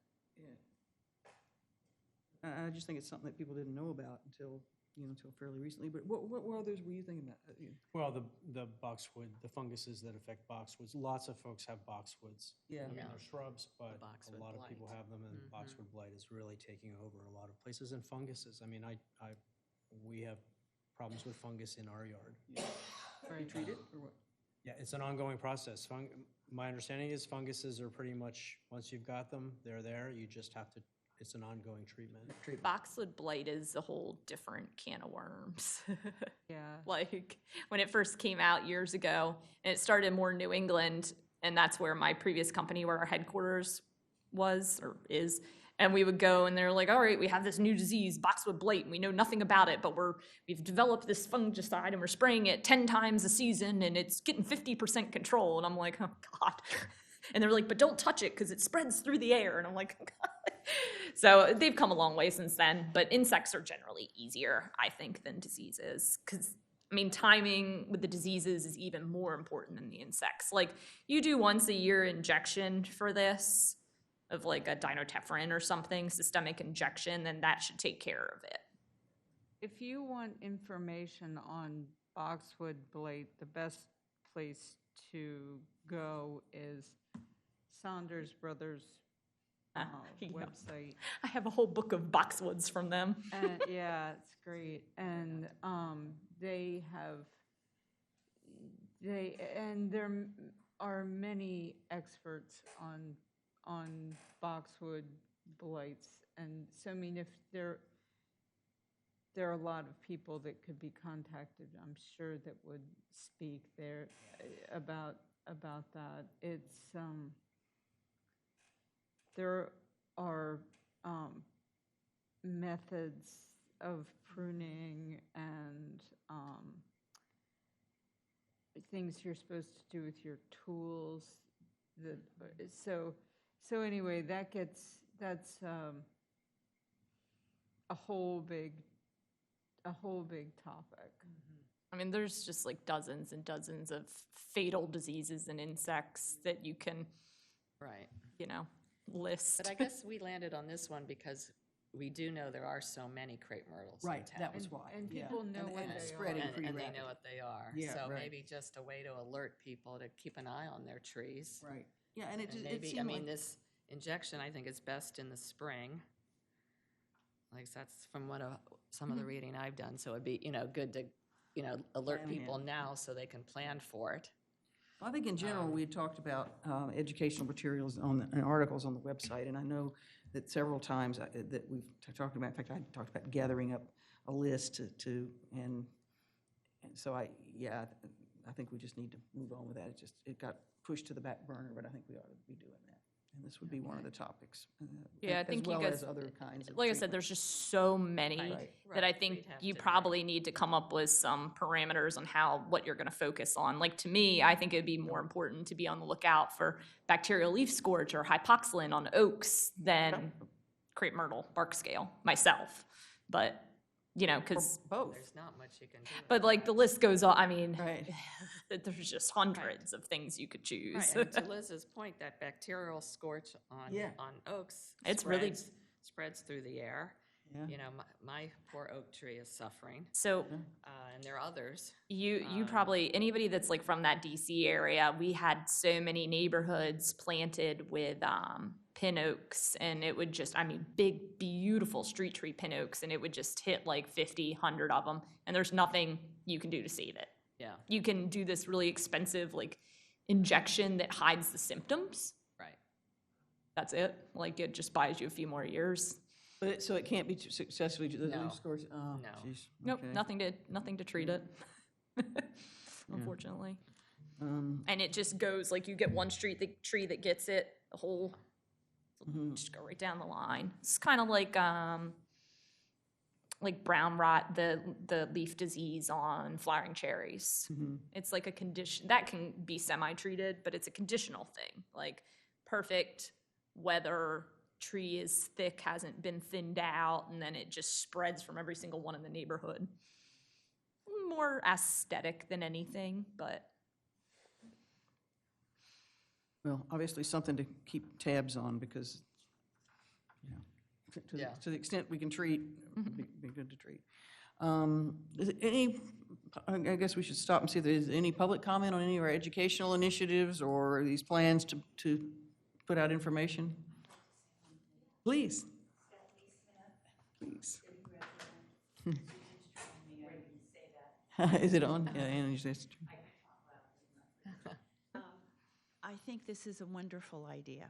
I just think it's something that people didn't know about until fairly recently. But what others were you thinking about? Well, the boxwood, the funguses that affect boxwoods, lots of folks have boxwoods. Yeah. I mean, Yeah. they're shrubs, but boxwood a lot of people blight. have them, and boxwood blight is really taking over a lot of places. And funguses, I mean, we have problems with fungus in our yard. You treat it, or what? Yeah, it's an ongoing process. My understanding is funguses are pretty much, once you've got them, they're there. You just have to, it's an ongoing treatment. boxwood blight is a whole different can of worms. Yeah. Like when it first came out years ago, and it started more in New England, and that's where my previous company, where our headquarters was or is. And we would go and they're like, all right, we have this new disease, Boxwood Blight, and we know nothing about it, but we've developed this fungicide and we're spraying it 10 times a season and it's getting 50% control. And I'm like, oh God. And they're like, but don't touch it because it spreads through the air. And I'm like, oh God. So they've come a long way since then, but insects are generally easier, I think, than diseases. Because, I mean, timing with the diseases is even more important than the insects. Like, you do once a year injection for this, of like a dinotephrine or something, systemic injection, then that should take care of it. If you want information on Boxwood Blight, the best place to go is Saunders Brothers Yeah. website. I have a whole book of boxwoods from them. And yeah, it's great. And there are many experts on boxwood blights. And so, I mean, if there are a lot of people that could be contacted, I'm sure, that would speak there about that. It's, there are methods of pruning and things you're supposed to do with your tools. So anyway, that's a whole big topic. I mean, there's just like dozens and dozens of fatal diseases and insects that you can, Right. list. But I guess we landed on this one because we do know there are so many crepe myrtles in Right, town. that was why. And yeah. people know And- what and they it's are. spreading pretty And they rapidly. know what they are. Yeah, So right. maybe just a way to alert people to keep an eye on their trees. Right. Yeah, and it And just, it maybe, I seemed mean, like, this injection, I think is best in the spring. Like that's from what some of the reading I've done. So it'd be, good to, alert Plan people ahead. now so they can plan for it. I think in general, we had talked about educational materials and articles on the website, and I know that several times that we've talked about, in fact, I talked about gathering up a list and so I think we just need to move on with that. It got pushed to the back burner, but I think we ought to be doing that. And this would be one of the topics. Yeah, I think you as well guys- as other kinds of Like I said, treatment. there's just so many Right. that I Right, think we'd have you to probably need to come up with some parameters on what you're going to focus on. Like to me, I think it'd be more important to be on the lookout for bacterial leaf scourge or hypoxylin on oaks than crepe myrtle bark scale myself. But, because, Both, There's not much you can do. but like the list goes on, I mean, right. there's just hundreds of things you could choose. Right, and to Liz's point, that bacterial scorch Yeah. on oaks It's really- spreads through the air. Yeah. You know, my poor oak tree is suffering, So and there are others. you probably, anybody that's like from that DC area, we had so many neighborhoods planted with pin oaks, and it would just, I mean, big, beautiful street tree pin oaks, and it would just hit like 50, 100 of them, and there's nothing you can do to save it. Yeah, You can do this really expensive like injection that hides the symptoms. right. That's it. Like it just buys you a few more years. But so it can't be successfully, the No. leaf scores, oh, No. jeez. Nope, okay. nothing to treat it. Unfortunately. Um, And it just goes, like you get one tree that gets it, the whole, just go right down the line. It's kind of like brown rot, the leaf disease on flowering cherries. It's like a condition, that can be semi-treated, but it's a conditional thing. Like perfect weather, tree is thick, hasn't been thinned out, and then it just spreads from every single one in the neighborhood. More aesthetic than anything, but Well, obviously something to keep tabs on because, you know, Yeah. to the extent we can treat, it'd be good to treat. Is it I guess we should stop and see if there's any public comment on any of our educational initiatives or these plans to put out information? Please. Please. Is it on? Yeah, Anna, that's true. I think this is a wonderful idea.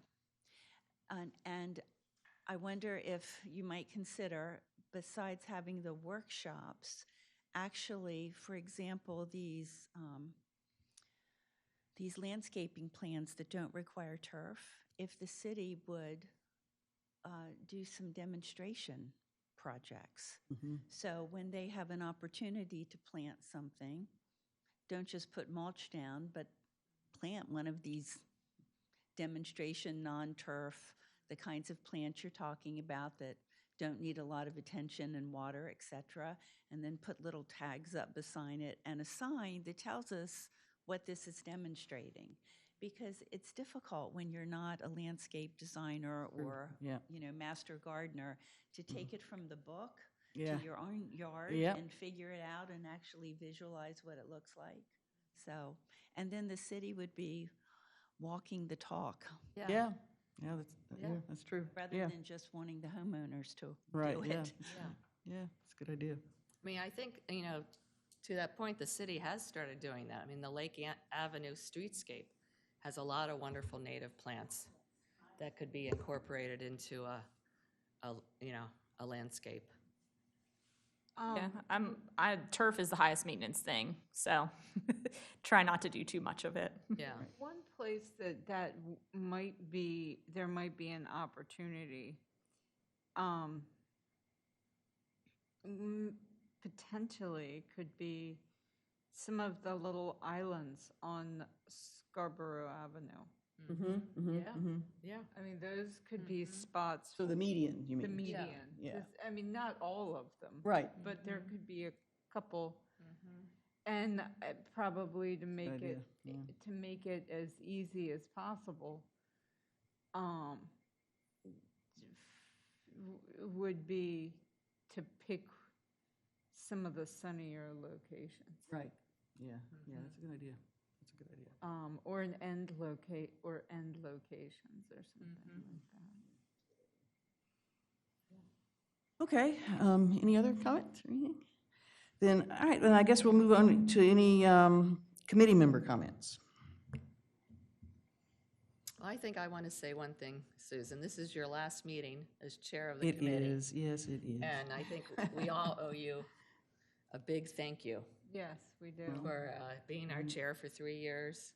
And I wonder if you might consider, besides having the workshops, actually, for example, these landscaping plans that don't require turf, if the city would do some demonstration projects. So when they have an opportunity to plant something, don't just put mulch down, but plant one of these demonstration non-turf, the kinds of plants you're talking about that don't need a lot of attention and water, et cetera, and then put little tags up beside it and a sign that tells us what this is demonstrating. Because it's difficult when you're not a landscape designer or, Yeah. master gardener to take it from the book Yeah. to your own yard Yep. and figure it out and actually visualize what it looks like. So, and then the city would be walking the talk Yeah, that's true. rather Yeah, than just wanting the homeowners to right, do yeah. it. Yeah, it's a good idea. I mean, I think, you know, to that point, the city has started doing that. I mean, the Lake Avenue streetscape has a lot of wonderful native plants that could be incorporated into a landscape. Yeah, turf is the highest maintenance thing, so try not to do too much of it. Yeah. One place that might be, there might be an opportunity, potentially could be some of the little islands on Scarborough Avenue. Yeah. I mean, those could be spots, So the median, you mean? the median. Yeah. I mean, not all of them. Right. But there could be a couple. And probably to make idea, it, yeah. to make it as easy as possible, would be to pick some of the sunnier locations. Right, yeah, that's a good idea. That's a good idea. Or end locations or something like that. Okay, any other comments or anything? Then, all right, then I guess we'll move on to any committee member comments. I think I want to say one thing, Susan. This is your last meeting as chair of the It committee. is, yes, it is. And I think we all owe you a big thank you Yes, we do. for being our chair for 3 years.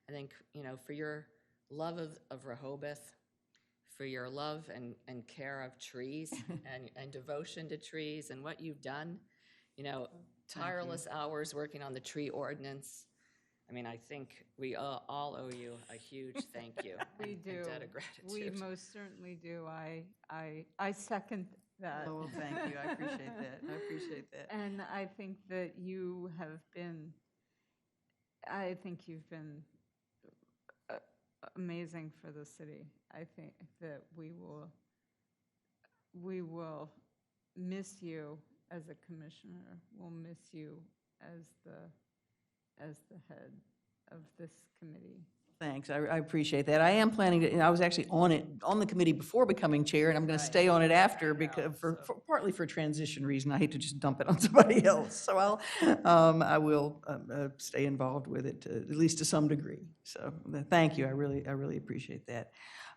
I think, you know, for your love of Rehoboth, for your love and care of trees and devotion to trees and what you've done, you know, tireless hours working on the tree ordinance. I mean, I think we all owe you a huge thank you. We and do. debt of We gratitude. most certainly do. I second that. Oh, well, thank you, I appreciate that, I appreciate that. And I think that you have been, I think you've been amazing for the city. I think that we will miss you as a commissioner. We'll miss you as the head of this committee. Thanks, I appreciate that. I am planning to, and I was actually on the committee before becoming chair, and I'm going to stay on it after because, partly for a transition reason. I hate to just dump it on somebody else. So I will stay involved with it, at least to some degree. So thank you, I really appreciate that.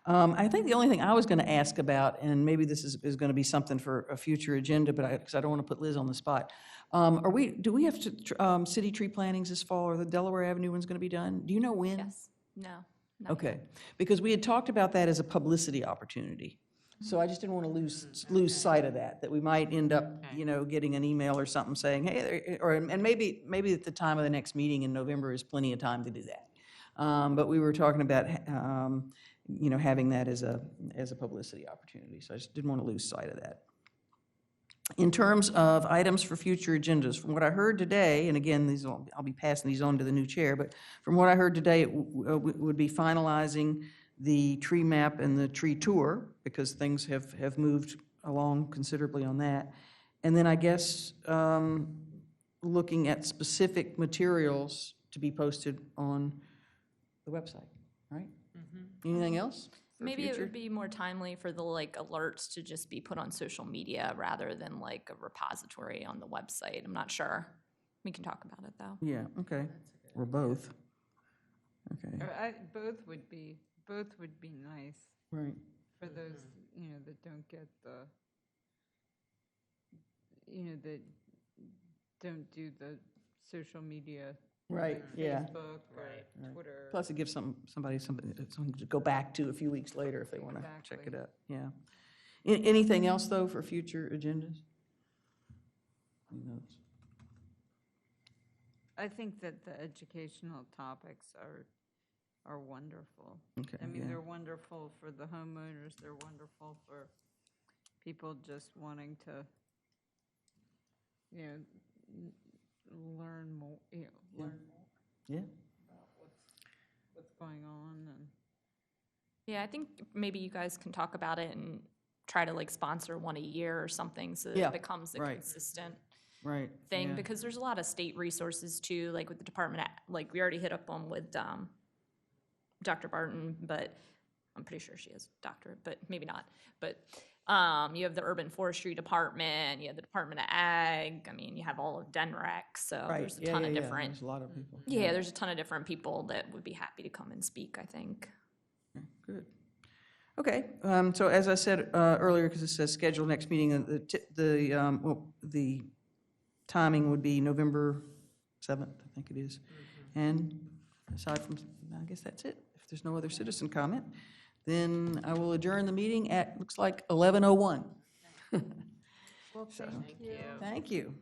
I think the only thing I was going to ask about, and maybe this is going to be something for a future agenda, but because I don't want to put Liz on the spot. Do we have city tree plantings this fall, or the Delaware Avenue one's going to be done? Do you know when? Yes, no. not Okay, yet. because we had talked about that as a publicity opportunity. So I just didn't want to lose sight of that we might end up, getting an email or something saying, hey, and maybe at the time of the next meeting in November is plenty of time to do that. But we were talking about, having that as a publicity opportunity. So I just didn't want to lose sight of that. In terms of items for future agendas, from what I heard today, and again, I'll be passing these on to the new chair, but from what I heard today, it would be finalizing the tree map and the tree tour, because things have moved along considerably on that. And then I guess looking at specific materials to be posted on the website, right? Anything else? for Maybe it future? would be more timely for the alerts to just be put on social media rather than a repository on the website. I'm not sure. We can talk about it though. Yeah, okay. Or both. Okay, Both would be nice right. for those, that don't get that don't do the social media. Right, yeah. Facebook or Right. Twitter. Plus, it gives somebody something to go back to a few weeks later if they want to check it Exactly. out. Yeah. Anything else, though, for future agendas? Any notes? I think that the educational topics are wonderful. Okay, I mean, yeah. they're wonderful for the homeowners, they're wonderful for people just wanting to, learn more, learn more Yeah, about what's going on and. Yeah, I think maybe you guys can talk about it and try to sponsor one a year or something so that Yeah, it becomes a right. consistent right. thing, yeah. because there's a lot of state resources too, with the department, we already hit up on with Dr. Barton, but I'm pretty sure she has a doctorate, but maybe not. But you have the Urban Forestry Department, you have the Department of Ag, I mean, you have all of DENREC, so Right, there's a yeah, ton yeah, of yeah. different, There's a lot of people. yeah, there's a ton of different people that would be happy to come and speak, I think. Okay, good. Okay, so as I said earlier, because it says schedule next meeting, the timing would be November 7th, I think it is. And aside from, I guess that's it. If there's no other citizen comment, then I will adjourn the meeting at, looks like 11:01. Well, So, thank you. Thank you.